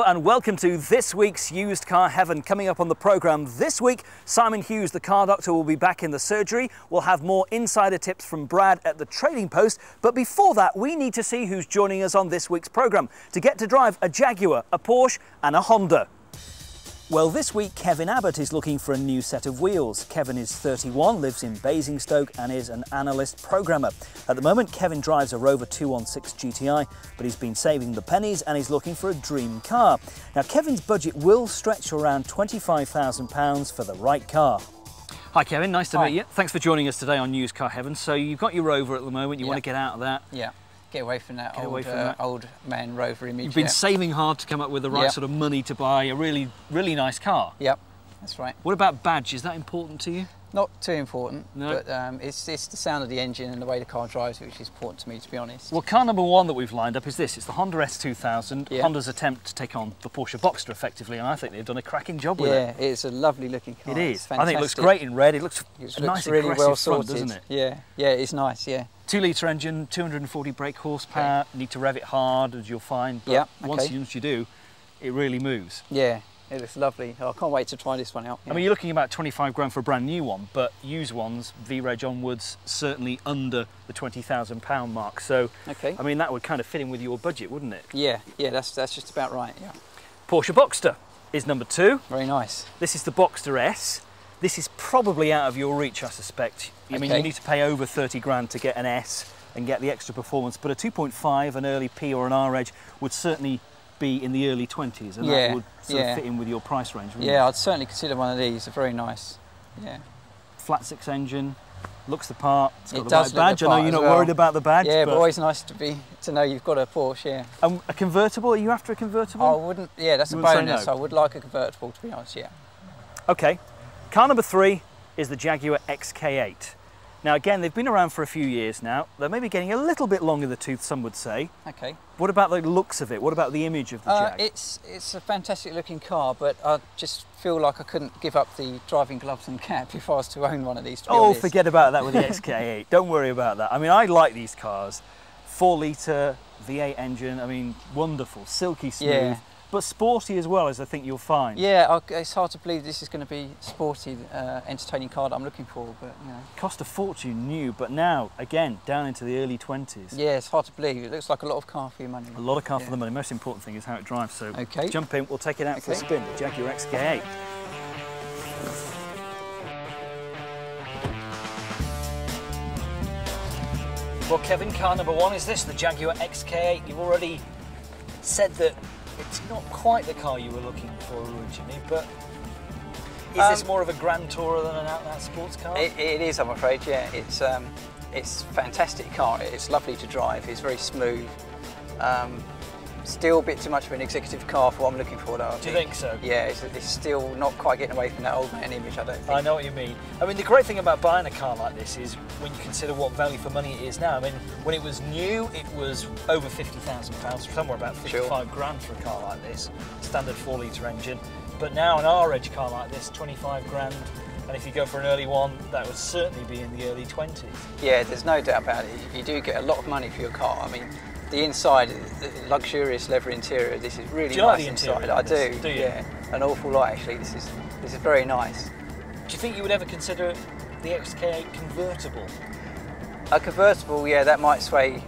and welcome to this week's Used Car Heaven. Coming up on the programme this week, Simon Hughes, the car doctor, will be back in the surgery. We'll have more insider tips from Brad at the Trading Post. But before that, we need to see who's joining us on this week's programme to get to drive a Jaguar, a Porsche and a Honda. Well, this week Kevin Abbott is looking for a new set of wheels. Kevin is 31, lives in Basingstoke and is an analyst programmer. At the moment, Kevin drives a Rover 216 GTI, but he's been saving the pennies and he's looking for a dream car. Now, Kevin's budget will stretch to around £25,000 for the right car. Hi Kevin, nice to meet you. Thanks for joining us today on Used Car Heaven. So you've got your Rover at the moment, you want to get out of that. Yeah. Get away from that old man Rover image. You've been saving hard to come up with the right sort of money to buy a really nice car. Yep, that's right. What about badge? Is that important to you? Not too important, no. But it's the sound of the engine and the way the car drives which is important to me, to be honest. Well, car number one that we've lined up is this. It's the Honda S2000, Honda's attempt to take on the Porsche Boxster effectively, and I think they've done a cracking job with it. Yeah, it's a lovely looking car. It is. I think it looks great in red. It looks nice, really well sorted, doesn't it? Yeah, yeah, it's nice, yeah. 2-litre engine, 240 brake horsepower, need to rev it hard, as you'll find, but once you do, it really moves. Yeah, it looks lovely. I can't wait to try this one out. I mean, you're looking about 25 grand for a brand new one, but used ones, V-Reg onwards, certainly under the £20,000 mark. So, I mean, that would kind of fit in with your budget, wouldn't it? Yeah, yeah, that's just about right, yeah. Porsche Boxster is number two. Very nice. This is the Boxster S. This is probably out of your reach, I suspect. I mean, you need to pay over 30 grand to get an S and get the extra performance, but a 2.5, an early P or an R-Edge would certainly be in the early 20s, and that would sort of fit in with your price range, wouldn't it? I'd certainly consider one of these. They're very nice. Yeah. Flat six engine, looks the part. It's got the right badge. I know you're not worried about the badge. Yeah, but always nice to know you've got a Porsche. Yeah. And a convertible? Are you after a convertible? I wouldn't. Yeah, that's a bonus. No. I would like a convertible, to be honest. Yeah. Okay. Car number three is the Jaguar XK8. Now again, they've been around for a few years now. They're maybe getting a little bit long in the tooth, some would say. Okay. What about the looks of it? What about the image of the Jag? It's a fantastic looking car, but I just feel like I couldn't give up the driving gloves and cap if I was to own one of these, to be honest. Forget about that with the XK8. Don't worry about that. I mean, I like these cars. 4-litre V8 engine, I mean, wonderful, silky smooth. But sporty as well, as I think you'll find. Yeah, it's hard to believe this is going to be a sporty, entertaining car that I'm looking for, but you know. Cost a fortune new, but now, again, down into the early 20s. Yeah, it's hard to believe. It looks like a lot of car for your money. A lot of car for the money. Most important thing is how it drives. So jump in, we'll take it out for a spin, the Jaguar XK8. Well, Kevin, car number one is this, the Jaguar XK8. You've already said that it's not quite the car you were looking for originally, but is this more of a Grand Tourer than an out-and-out sports car? It is, I'm afraid, yeah. It's a fantastic car. It's lovely to drive. It's very smooth. Still a bit too much of an executive car for what I'm looking for, though. Do you think so? Yeah, it's still not quite getting away from that old man image, I don't think. I know what you mean. I mean, the great thing about buying a car like this is when you consider what value for money it is now. I mean, when it was new, it was over £50,000, somewhere about 55 grand for a car like this, standard 4-litre engine. But now an R-Edge car like this, 25 grand. And if you go for an early one, that would certainly be in the early 20s. Yeah, there's no doubt about it. You do get a lot of money for your car. I mean, the inside, the luxurious leather interior, this is really nice inside. I do, yeah. An awful lot, actually. This is very nice. Do you think you would ever consider the XK8 convertible? A convertible, yeah, that might sway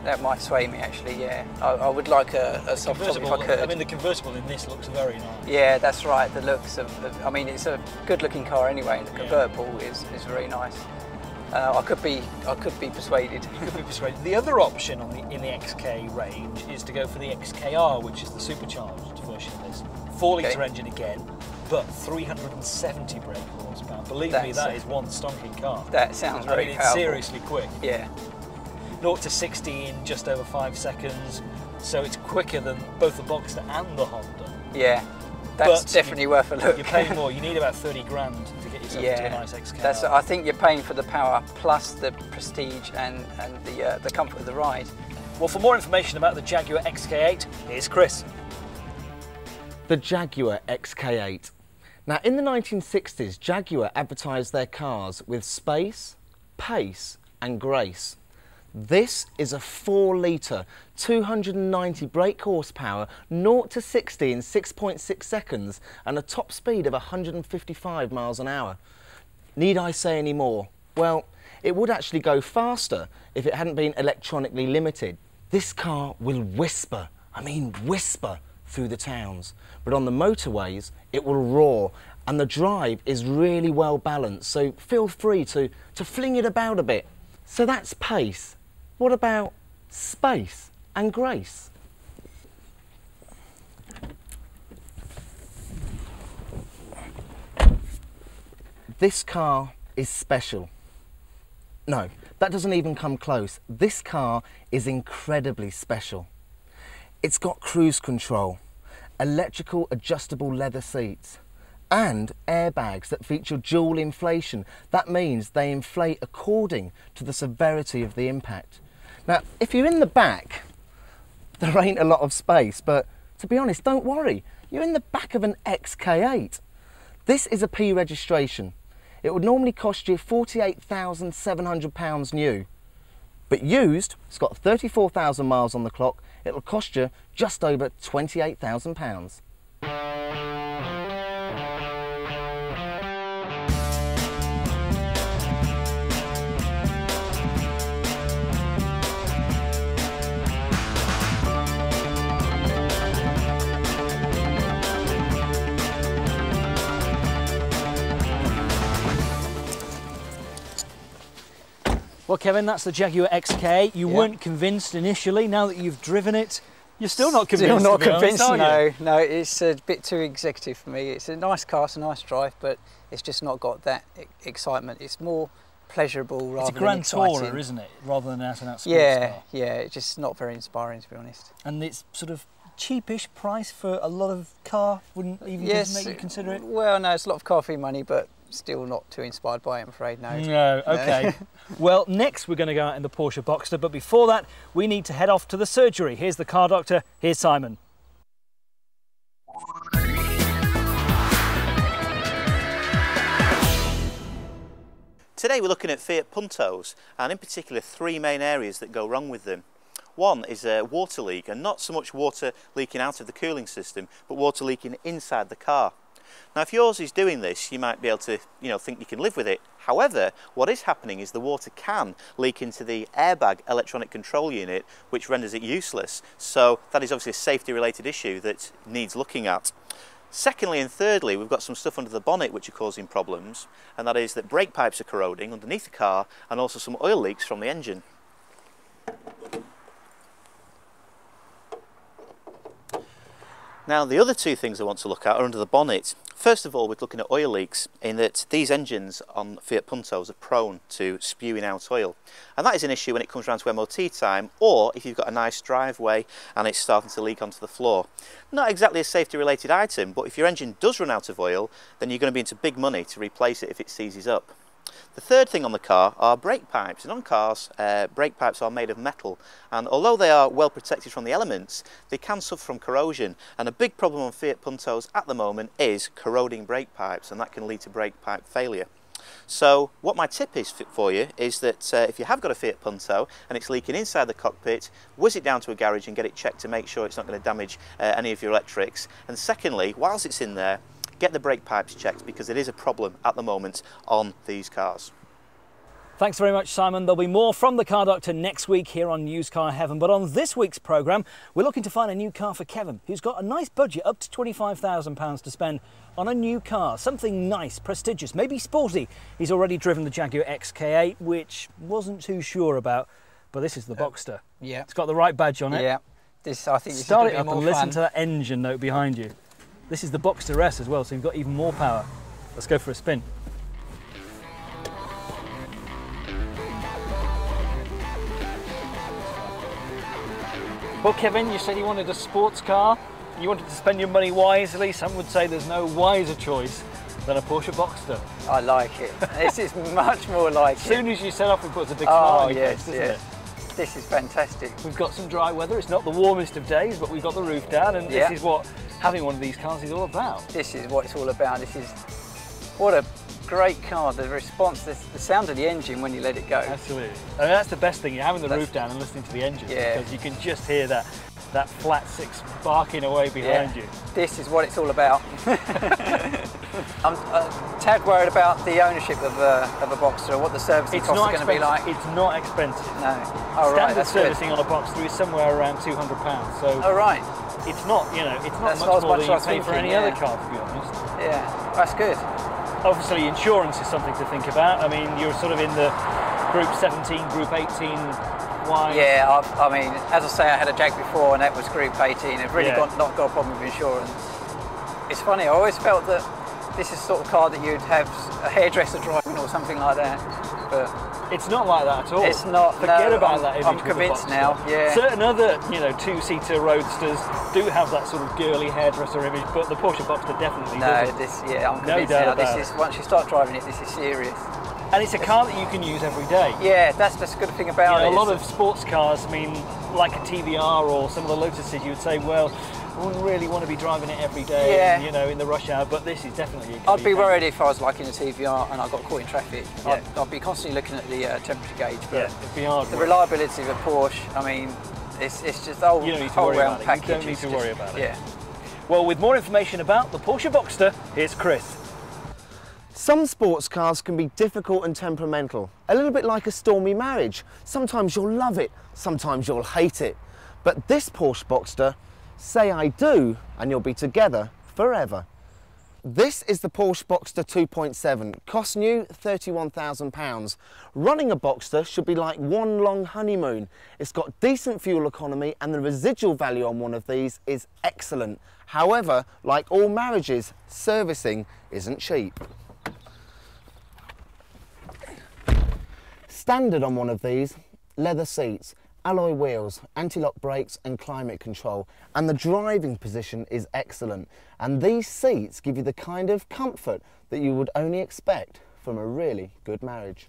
me, actually, yeah. I would like a soft top if I could. I mean, the convertible in this looks very nice. Yeah, that's right, the looks of I mean, it's a good-looking car anyway, and the convertible is very nice. I could be persuaded. You could be persuaded. The other option in the XK range is to go for the XKR, which is the supercharged version of this. 4-litre engine again, but 370 brake horsepower. Believe me, that is one stonking car. That sounds very powerful. It's seriously quick. Yeah. 0 to 60 in just over 5 seconds, so it's quicker than both the Boxster and the Honda. Yeah. That's definitely worth a look. You're paying more. You need about 30 grand to get yourself into a nice XK. I think you're paying for the power plus the prestige and the comfort of the ride. Well, for more information about the Jaguar XK8, here's Chris. The Jaguar XK8. Now, in the 1960s, Jaguar advertised their cars with space, pace and grace. This is a 4-litre, 290 brake horsepower, 0 to 60 in 6.6 seconds and a top speed of 155 miles an hour. Need I say any more? Well, it would actually go faster if it hadn't been electronically limited. This car will whisper, I mean whisper, through the towns, but on the motorways it will roar, and the drive is really well balanced, so feel free to fling it about a bit. So that's pace. What about space and grace? This car is special. No, that doesn't even come close. This car is incredibly special. It's got cruise control, electrical adjustable leather seats, and airbags that feature dual inflation. That means they inflate according to the severity of the impact. Now, if you're in the back, there ain't a lot of space, but to be honest, don't worry. You're in the back of an XK8. This is a P registration. It would normally cost you £48,700 new. But used, it's got 34,000 miles on the clock, it'll cost you just over £28,000. Well, Kevin, that's the Jaguar XK8. You weren't convinced initially. Now that you've driven it, you're still not convinced. Still not convinced, are you? No, it's a bit too executive for me. It's a nice car, it's a nice drive, but it's just not got that excitement. It's more pleasurable rather than exciting. It's a Grand Tourer, isn't it? Rather than an out-and-out sports car. Yeah, it's just not very inspiring, to be honest. And it's sort of cheapish price for a lot of car, wouldn't even make you consider it? Well, no, it's a lot of car fee money, but still not too inspired by it, I'm afraid, no. No, okay. Well, next we're going to go out in the Porsche Boxster, but before that, we need to head off to the surgery. Here's the car doctor, here's Simon. Today we're looking at Fiat Puntos, and in particular 3 main areas that go wrong with them. One is a water leak, and not so much water leaking out of the cooling system, but water leaking inside the car. Now, if yours is doing this, you might be able to, think you can live with it. However, what is happening is the water can leak into the airbag electronic control unit, which renders it useless. So that is obviously a safety-related issue that needs looking at. Secondly and thirdly, we've got some stuff under the bonnet which are causing problems, and that is that brake pipes are corroding underneath the car, and also some oil leaks from the engine. Now, the other 2 things I want to look at are under the bonnet. First of all, we're looking at oil leaks, in that these engines on Fiat Puntos are prone to spewing out oil. And that is an issue when it comes around to MOT time, or if you've got a nice driveway and it's starting to leak onto the floor. Not exactly a safety-related item, but if your engine does run out of oil, then you're going to be into big money to replace it if it seizes up. The third thing on the car are brake pipes, and on cars brake pipes are made of metal, and although they are well protected from the elements, they can suffer from corrosion, and a big problem on Fiat Puntos at the moment is corroding brake pipes, and that can lead to brake pipe failure. So what my tip is for you is that if you have got a Fiat Punto and it's leaking inside the cockpit, whiz it down to a garage and get it checked to make sure it's not going to damage any of your electrics, and secondly, whilst it's in there, get the brake pipes checked, because it is a problem at the moment on these cars. Thanks very much, Simon. There'll be more from the Car Doctor next week here on Used Car Heaven. But on this week's programme, we're looking to find a new car for Kevin, who's got a nice budget, up to £25,000 to spend on a new car. Something nice, prestigious, maybe sporty. He's already driven the Jaguar XK8, which wasn't too sure about, but this is the Boxster. Yeah. It's got the right badge on it. Yeah. I think this Start is it up and listen to that engine note behind you. This is the Boxster S as well, so you've got even more power. Let's go for a spin. Well, Kevin, you said you wanted a sports car. You wanted to spend your money wisely. Some would say there's no wiser choice than a Porsche Boxster. I like it. This is much more like it. As soon as you set off, it puts a big smile on your face, doesn't it? This is fantastic. We've got some dry weather. It's not the warmest of days, but we've got the roof down, and this is what having one of these cars is all about. This is what it's all about. This is what a great car. The response, the sound of the engine when you let it go. Absolutely. I mean, that's the best thing, you're having the roof down and listening to the engine, because you can just hear that flat six barking away behind you. This is what it's all about. I'm a tad worried about the ownership of a Boxster, what the servicing costs are going to be like. It's not expensive. No. Oh, Standard servicing on a Boxster is somewhere around £200. So oh, right. It's not, you know, it's not much more than you pay for any other car, to be honest. Yeah, that's good. Obviously, insurance is something to think about. I mean, you're sort of in the Group 17, Group 18 wise. Yeah, I mean, as I say, I had a Jag before, and that was Group 18. I've really not got a problem with insurance. It's funny, I always felt that this is the sort of car that you'd have a hairdresser driving or something like that, but it's not like that at all. It's not. Forget about that image. I'm convinced now. Yeah. Certain other, you know, two-seater roadsters do have that sort of girly hairdresser image, but the Porsche Boxster definitely doesn't. I'm convinced now. This is, once you start driving it, this is serious. And it's a car that you can use every day. Yeah, that's the good thing about it. A lot of sports cars, I mean, like a TVR or some of the Lotuses, you would say, well, I wouldn't really want to be driving it every day, and, you know, in the rush hour, but this is definitely I'd be worried if I was like in a TVR and I got caught in traffic. I'd be constantly looking at the temperature gauge, but it'd be hard. The reliability of a Porsche, I mean, it's just the you don't need to worry about it. You don't need to worry about it. Yeah. Well, with more information about the Porsche Boxster, here's Chris. Some sports cars can be difficult and temperamental, a little bit like a stormy marriage. Sometimes you'll love it, sometimes you'll hate it. But this Porsche Boxster, say I do, and you'll be together forever. This is the Porsche Boxster 2.7, cost new £31,000. Running a Boxster should be like one long honeymoon. It's got decent fuel economy and the residual value on one of these is excellent. However, like all marriages, servicing isn't cheap. Standard on one of these, leather seats, alloy wheels, anti-lock brakes and climate control, and the driving position is excellent. And these seats give you the kind of comfort that you would only expect from a really good marriage.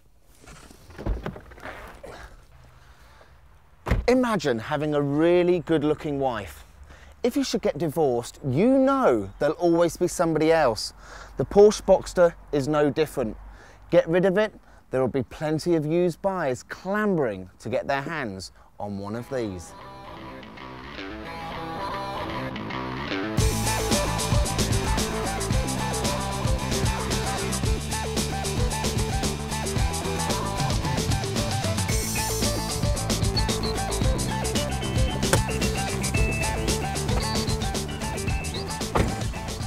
Imagine having a really good looking wife. If you should get divorced, you know there'll always be somebody else. The Porsche Boxster is no different. Get rid of it, there will be plenty of used buyers clambering to get their hands on one of these.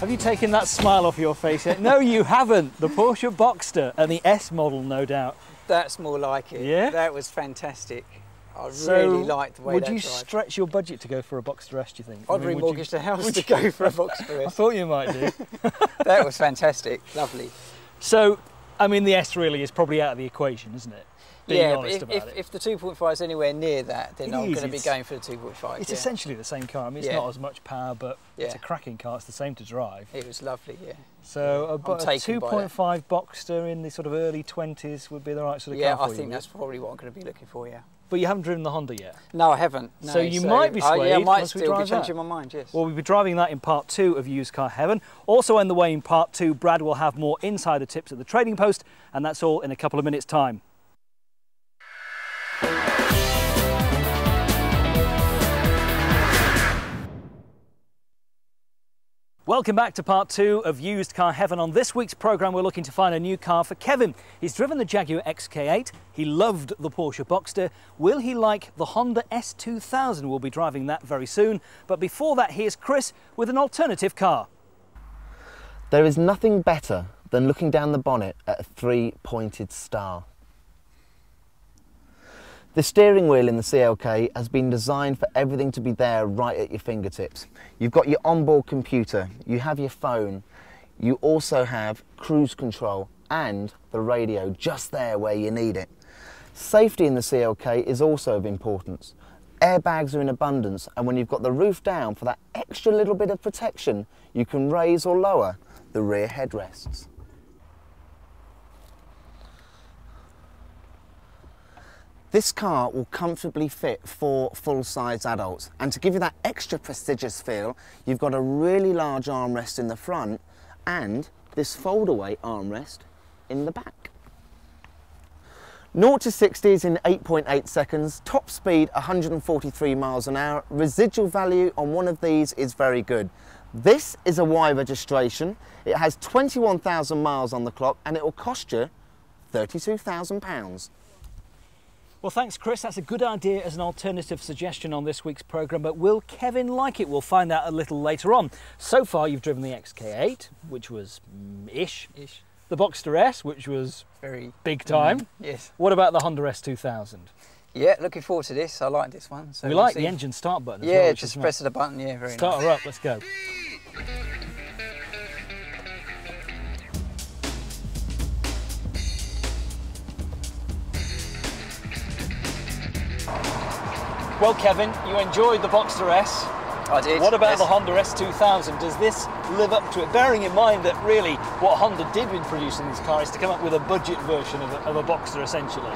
Have you taken that smile off your face yet? No, you haven't. The Porsche Boxster and the S model, no doubt. That's more like it. Yeah? That was fantastic. I really liked the way that Would you stretch your budget to go for a Boxster S, do you think? I'd remortgage the house to go for a Boxster S. I thought you might do. That was fantastic. Lovely. So, I mean, the S really is probably out of the equation, isn't it? Yeah, but if the 2.5 is anywhere near that, then I'm going to be going for the 2.5. It's essentially the same car. I mean, it's not as much power, but it's a cracking car. It's the same to drive. It was lovely, yeah. So a 2.5 Boxster in the sort of early 20s would be the right sort of car for you? Yeah, I think that's probably what I'm going to be looking for, yeah. But you haven't driven the Honda yet? No, I haven't. No, so you might be swayed. Yeah, I might once still be changing my mind, yes. Well, we'll be driving that in part 2 of Used Car Heaven. Also on the way in part 2, Brad will have more insider tips at the Trading Post, and that's all in a couple of minutes' time. Welcome back to part 2 of Used Car Heaven. On this week's programme, we're looking to find a new car for Kevin. He's driven the Jaguar XK8. He loved the Porsche Boxster. Will he like the Honda S2000? We'll be driving that very soon. But before that, here's Chris with an alternative car. There is nothing better than looking down the bonnet at a three-pointed star. The steering wheel in the CLK has been designed for everything to be there right at your fingertips. You've got your onboard computer, you have your phone, you also have cruise control and the radio just there where you need it. Safety in the CLK is also of importance. Airbags are in abundance, and when you've got the roof down for that extra little bit of protection, you can raise or lower the rear headrests. This car will comfortably fit 4 full-size adults, and to give you that extra prestigious feel, you've got a really large armrest in the front and this fold-away armrest in the back. 0 to 60 is in 8.8 seconds, top speed 143 miles an hour, residual value on one of these is very good. This is a Y registration, it has 21,000 miles on the clock and it will cost you £32,000. Well, thanks, Chris. That's a good idea as an alternative suggestion on this week's programme, but will Kevin like it? We'll find out a little later on. So far, you've driven the XK8, which was ish. The Boxster S, which was very big time. Yes. What about the Honda S2000? Yeah, looking forward to this. I like this one. So we like the engine start button as well. Yeah, just press the button. Yeah, very nice. Start her up. Let's go. Well, Kevin, you enjoyed the Boxster S. I did. What about yes. the Honda S2000? Does this live up to it? Bearing in mind that really what Honda did in producing this car is to come up with a budget version of a Boxster, essentially.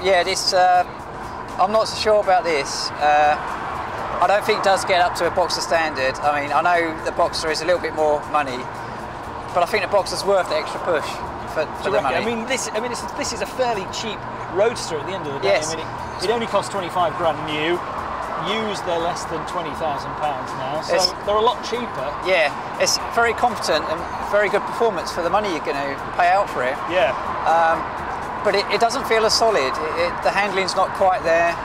Yeah, this. I'm not so sure about this. I don't think it does get up to a Boxster standard. I mean, I know the Boxster is a little bit more money, but I think the Boxster's worth the extra push for the money. I mean, this is a fairly cheap roadster at the end of the day. Yes. I mean, it only costs 25 grand new. Used, they're less than £20,000 now, so they're a lot cheaper. Yeah, it's very competent and very good performance for the money you're going to pay out for it. Yeah. But it doesn't feel as solid. The handling's not quite there.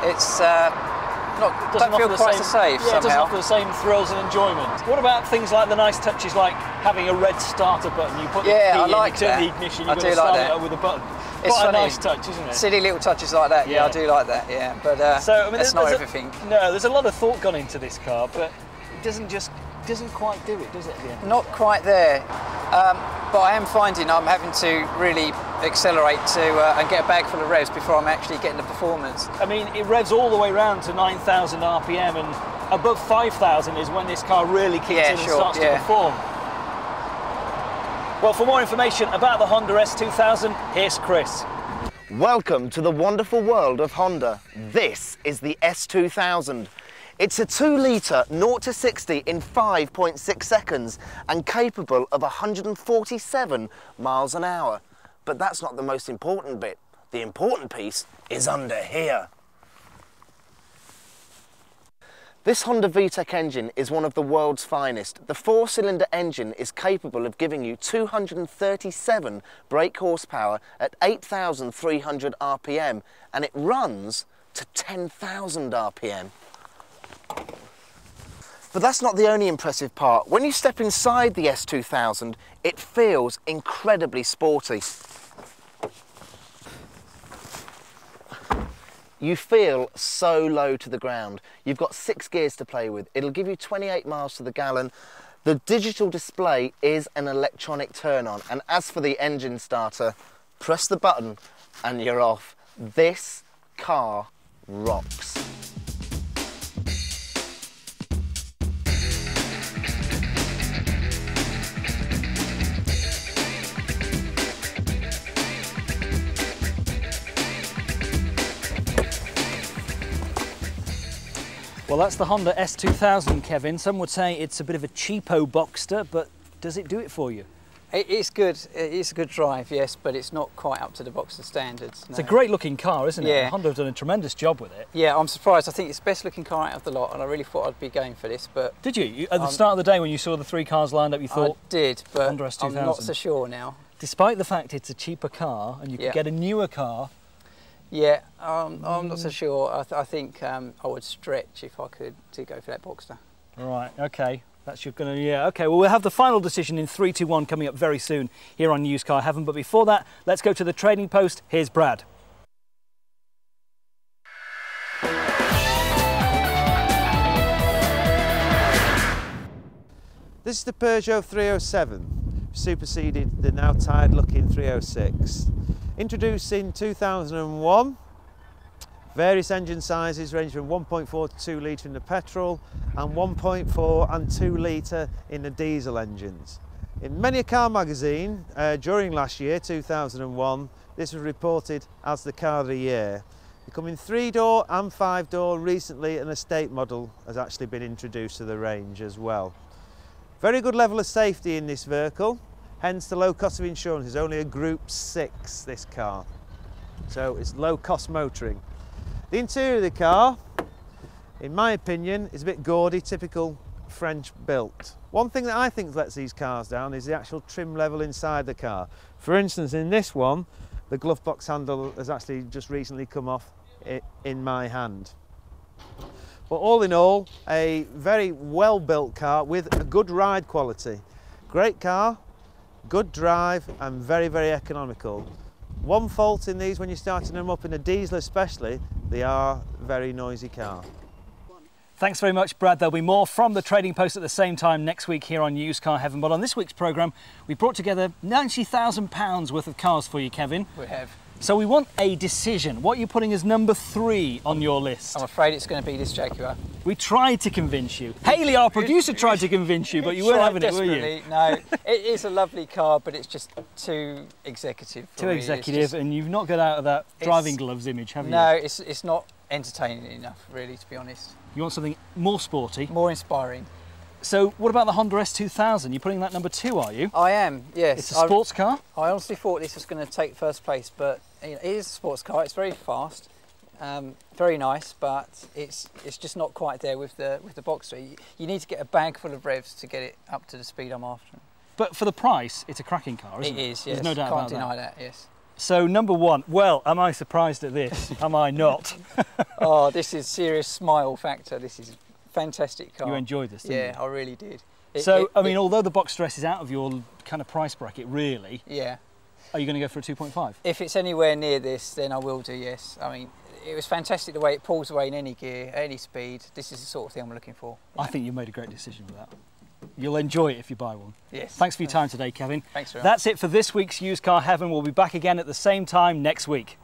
It's don't feel quite so safe somehow. It doesn't offer the same thrills and enjoyment. What about things like the nice touches like having a red starter button? You put the key in, you turn the ignition, you've got to start it up with a button. It's quite a funny. nice touch, isn't it? Silly little touches like that, yeah, I do like that, yeah. But so, I mean, that's not everything. No, there's a lot of thought gone into this car, but it doesn't quite do it, does it, at the end? Not quite there. But I am finding I'm having to really accelerate and get a bag full of revs before I'm actually getting the performance. I mean, it revs all the way round to 9,000 RPM, and above 5,000 is when this car really kicks in and starts to perform. Well, for more information about the Honda S2000, here's Chris. Welcome to the wonderful world of Honda. This is the S2000. It's a 2-litre 0 to 60 in 5.6 seconds and capable of 147 miles an hour. But that's not the most important bit. The important piece is under here. This Honda VTEC engine is one of the world's finest. The 4-cylinder engine is capable of giving you 237 brake horsepower at 8,300 RPM and it runs to 10,000 RPM. But that's not the only impressive part. When you step inside the S2000, it feels incredibly sporty. You feel so low to the ground. You've got 6 gears to play with. It'll give you 28 miles to the gallon. The digital display is an electronic turn-on. And as for the engine starter, press the button and you're off. This car rocks. Well, that's the Honda S2000, Kevin. Some would say it's a bit of a cheapo Boxster, but does it do it for you? It's good. It's a good drive, yes, but it's not quite up to the Boxster standards. No. It's a great looking car, isn't it? Yeah. Honda have done a tremendous job with it. Yeah, I'm surprised. I think it's the best looking car out of the lot, and I really thought I'd be going for this, but... Did you? At the start of the day when you saw the 3 cars lined up, you thought... I did, but Honda S2000. I'm not so sure now. Despite the fact it's a cheaper car and you could get a newer car... Yeah, I'm not so sure. I think I would stretch if I could to go for that Boxster. Right, okay. That's your gonna, yeah, okay. Well, we'll have the final decision in 3, 2, 1 coming up very soon here on Used Car Heaven. But before that, let's go to the trading post. Here's Brad. This is the Peugeot 307, superseded the now tired-looking 306. Introduced in 2001, various engine sizes range from 1.4 to 2 litre in the petrol and 1.4 and 2 litre in the diesel engines. In many a car magazine during last year, 2001, this was reported as the car of the year. Becoming 3-door and 5-door, recently an estate model has actually been introduced to the range as well. Very good level of safety in this vehicle. hence the low cost of insurance. Is only a Group 6, this car. So it's low cost motoring. The interior of the car, in my opinion, is a bit gaudy, typical French built. One thing that I think lets these cars down is the actual trim level inside the car. For instance, in this one, the glove box handle has actually just recently come off in my hand. But all in all, a very well built car with a good ride quality. Great car, good drive and very, very economical. One fault in these when you're starting them up in a diesel especially, they are a very noisy car. Thanks very much, Brad. There'll be more from the Trading Post at the same time next week here on Used Car Heaven. But on this week's programme, we brought together £90,000 worth of cars for you, Kevin. We have. So we want a decision. What are you putting as number 3 on your list? I'm afraid it's going to be this Jaguar. We tried to convince you. Haley, our producer, tried to convince you, but you weren't having it, were you? No, it is a lovely car, but it's just too executive for me. Too executive, and you've not got out of that driving gloves image, have you? No, it's not entertaining enough, really, to be honest. You want something more sporty? More inspiring. So what about the Honda S2000? You're putting that number 2, are you? I am, yes. It's a sports car? I honestly thought this was going to take first place, but it is a sports car. It's very fast, very nice, but it's just not quite there with the Boxster. You need to get a bag full of revs to get it up to the speed I'm after. But for the price, it's a cracking car, isn't it? It is, yes. There's no doubt about that. Can't deny that, yes. So number 1, well, am I surprised at this? Am I not? Oh, this is serious smile factor. This is a fantastic car. You enjoyed this, didn't you? Yeah, I really did. I mean, although the Boxster S is out of your kind of price bracket, really, yeah. Are you going to go for a 2.5? If it's anywhere near this, then I will do, yes. I mean, it was fantastic the way it pulls away in any gear, any speed. This is the sort of thing I'm looking for. I think you made a great decision with that. You'll enjoy it if you buy one. Yes. Thanks for your time today, Kevin. Thanks very much. That's it for this week's Used Car Heaven. We'll be back again at the same time next week.